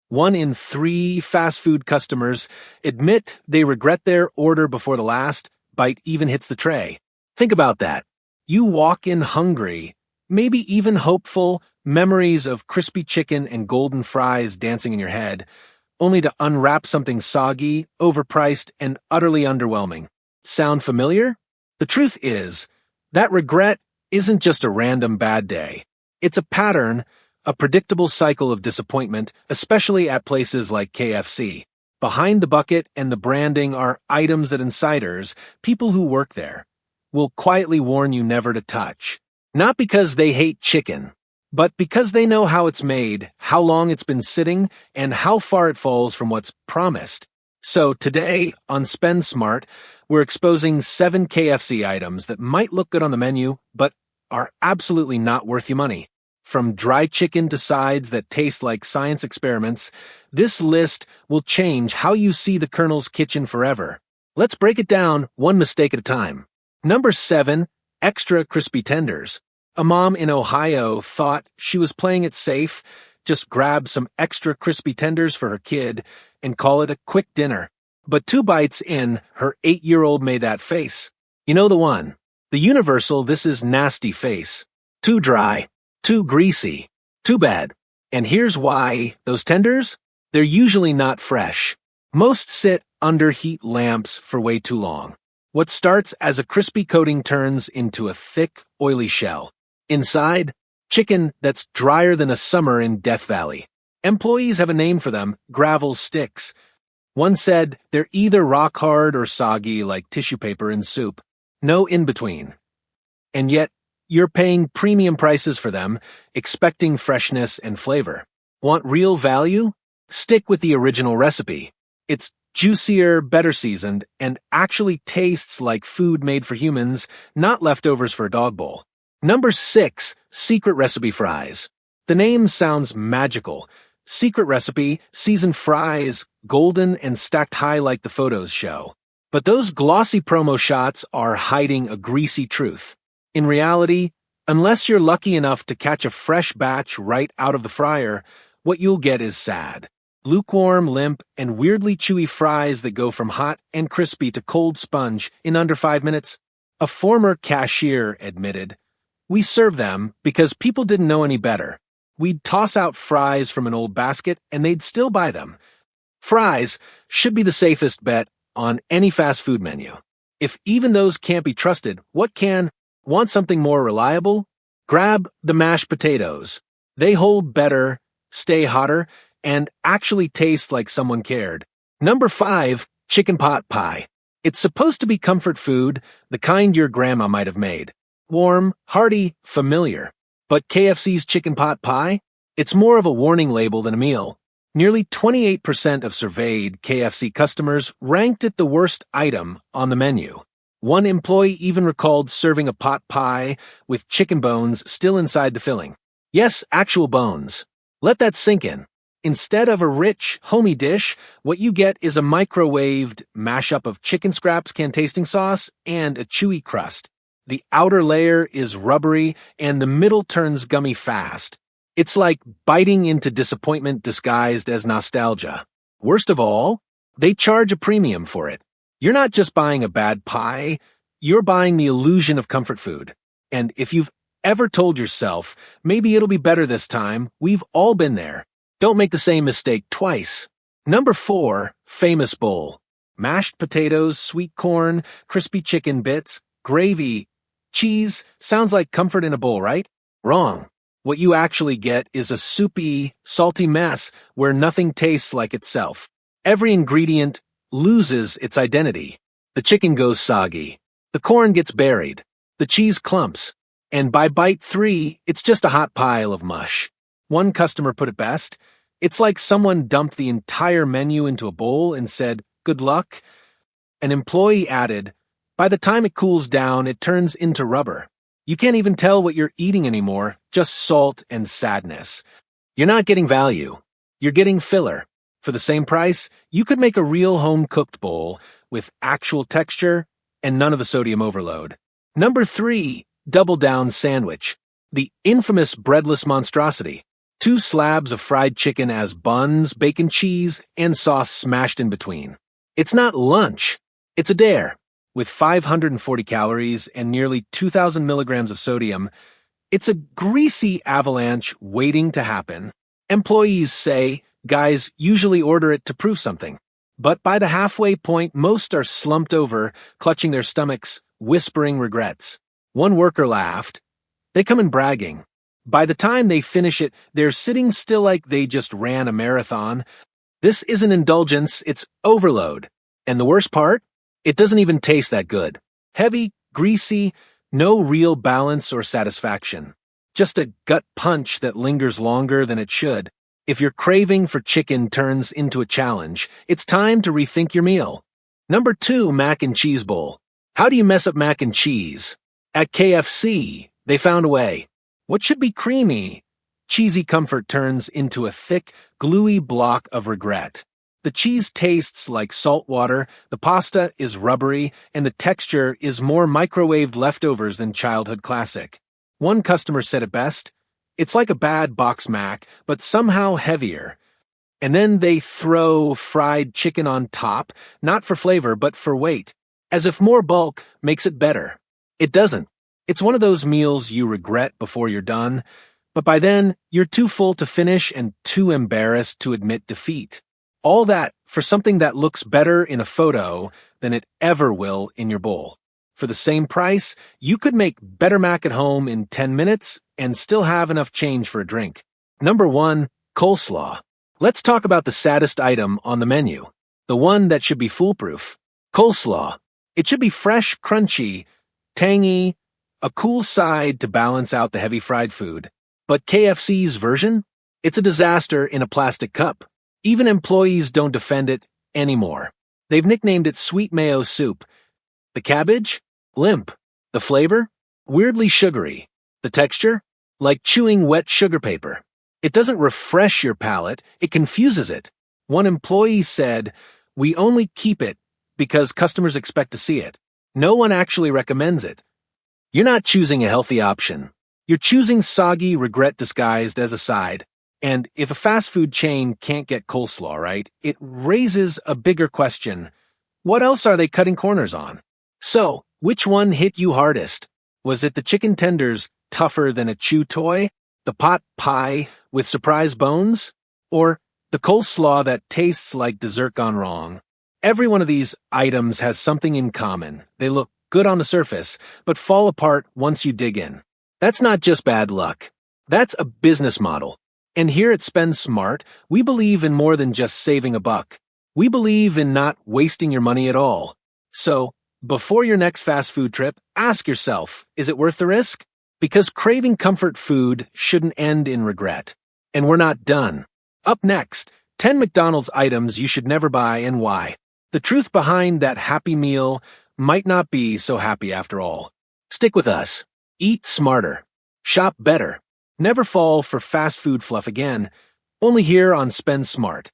1 in 3 fast food customers admit they regret their order before the last bite even hits the tray. Think about that. You walk in hungry, maybe even hopeful, memories of crispy chicken and golden fries dancing in your head, only to unwrap something soggy, overpriced, and utterly underwhelming. Sound familiar? The truth is, that regret isn't just a random bad day. It's a pattern, a predictable cycle of disappointment, especially at places like KFC. Behind the bucket and the branding are items that insiders, people who work there, will quietly warn you never to touch. Not because they hate chicken, but because they know how it's made, how long it's been sitting, and how far it falls from what's promised. So today, on SpendSmart, we're exposing 7 KFC items that might look good on the menu, but are absolutely not worth your money. From dry chicken to sides that taste like science experiments, this list will change how you see the Colonel's kitchen forever. Let's break it down one mistake at a time. Number 7, extra crispy tenders. A mom in Ohio thought she was playing it safe, just grab some extra crispy tenders for her kid and call it a quick dinner. But 2 bites in, her 8-year-old made that face. You know the one. The universal "this is nasty" face. Too dry. Too greasy. Too bad. And here's why. Those tenders? They're usually not fresh. Most sit under heat lamps for way too long. What starts as a crispy coating turns into a thick, oily shell. Inside, chicken that's drier than a summer in Death Valley. Employees have a name for them: gravel sticks. One said they're either rock hard or soggy like tissue paper in soup. No in-between. And yet, you're paying premium prices for them, expecting freshness and flavor. Want real value? Stick with the original recipe. It's juicier, better seasoned, and actually tastes like food made for humans, not leftovers for a dog bowl. Number 6, secret recipe fries. The name sounds magical. Secret recipe, seasoned fries, golden and stacked high like the photos show. But those glossy promo shots are hiding a greasy truth. In reality, unless you're lucky enough to catch a fresh batch right out of the fryer, what you'll get is sad. Lukewarm, limp, and weirdly chewy fries that go from hot and crispy to cold sponge in under 5 minutes. A former cashier admitted, "We serve them because people didn't know any better. We'd toss out fries from an old basket and they'd still buy them." Fries should be the safest bet on any fast food menu. If even those can't be trusted, what can? Want something more reliable? Grab the mashed potatoes. They hold better, stay hotter, and actually taste like someone cared. Number 5, chicken pot pie. It's supposed to be comfort food, the kind your grandma might have made. Warm, hearty, familiar. But KFC's chicken pot pie? It's more of a warning label than a meal. Nearly 28% of surveyed KFC customers ranked it the worst item on the menu. One employee even recalled serving a pot pie with chicken bones still inside the filling. Yes, actual bones. Let that sink in. Instead of a rich, homey dish, what you get is a microwaved mashup of chicken scraps, canned tasting sauce, and a chewy crust. The outer layer is rubbery, and the middle turns gummy fast. It's like biting into disappointment disguised as nostalgia. Worst of all, they charge a premium for it. You're not just buying a bad pie, you're buying the illusion of comfort food. And if you've ever told yourself, maybe it'll be better this time, we've all been there. Don't make the same mistake twice. Number 4, famous bowl. Mashed potatoes, sweet corn, crispy chicken bits, gravy, cheese. Sounds like comfort in a bowl, right? Wrong. What you actually get is a soupy, salty mess where nothing tastes like itself. Every ingredient loses its identity. The chicken goes soggy. The corn gets buried. The cheese clumps. And by bite 3, it's just a hot pile of mush. One customer put it best. It's like someone dumped the entire menu into a bowl and said, "Good luck." An employee added, "By the time it cools down, it turns into rubber. You can't even tell what you're eating anymore, just salt and sadness." You're not getting value. You're getting filler. For the same price, you could make a real home-cooked bowl with actual texture and none of the sodium overload. Number 3, double down sandwich. The infamous breadless monstrosity. 2 slabs of fried chicken as buns, bacon, cheese, and sauce smashed in between. It's not lunch. It's a dare. With 540 calories and nearly 2,000 milligrams of sodium, it's a greasy avalanche waiting to happen. Employees say guys usually order it to prove something. But by the halfway point, most are slumped over, clutching their stomachs, whispering regrets. One worker laughed. They come in bragging. By the time they finish it, they're sitting still like they just ran a marathon. This isn't indulgence, it's overload. And the worst part? It doesn't even taste that good. Heavy, greasy, no real balance or satisfaction. Just a gut punch that lingers longer than it should. If your craving for chicken turns into a challenge, it's time to rethink your meal. Number 2, mac and cheese bowl. How do you mess up mac and cheese? At KFC, they found a way. What should be creamy, cheesy comfort turns into a thick, gluey block of regret. The cheese tastes like salt water, the pasta is rubbery, and the texture is more microwaved leftovers than childhood classic. One customer said it best, "It's like a bad box mac, but somehow heavier." And then they throw fried chicken on top, not for flavor, but for weight, as if more bulk makes it better. It doesn't. It's one of those meals you regret before you're done, but by then, you're too full to finish and too embarrassed to admit defeat. All that for something that looks better in a photo than it ever will in your bowl. For the same price, you could make better mac at home in 10 minutes and still have enough change for a drink. Number 1, coleslaw. Let's talk about the saddest item on the menu. The one that should be foolproof. Coleslaw. It should be fresh, crunchy, tangy, a cool side to balance out the heavy fried food. But KFC's version? It's a disaster in a plastic cup. Even employees don't defend it anymore. They've nicknamed it sweet mayo soup. The cabbage? Limp. The flavor? Weirdly sugary. The texture? Like chewing wet sugar paper. It doesn't refresh your palate, it confuses it. One employee said, "We only keep it because customers expect to see it. No one actually recommends it." You're not choosing a healthy option. You're choosing soggy regret disguised as a side. And if a fast food chain can't get coleslaw right, it raises a bigger question. What else are they cutting corners on? So, which one hit you hardest? Was it the chicken tenders tougher than a chew toy? The pot pie with surprise bones? Or the coleslaw that tastes like dessert gone wrong? Every one of these items has something in common. They look good on the surface, but fall apart once you dig in. That's not just bad luck. That's a business model. And here at SpendSmart, we believe in more than just saving a buck. We believe in not wasting your money at all. So, before your next fast food trip, ask yourself, is it worth the risk? Because craving comfort food shouldn't end in regret. And we're not done. Up next, 10 McDonald's items you should never buy and why. The truth behind that happy meal might not be so happy after all. Stick with us. Eat smarter. Shop better. Never fall for fast food fluff again. Only here on SpendSmart.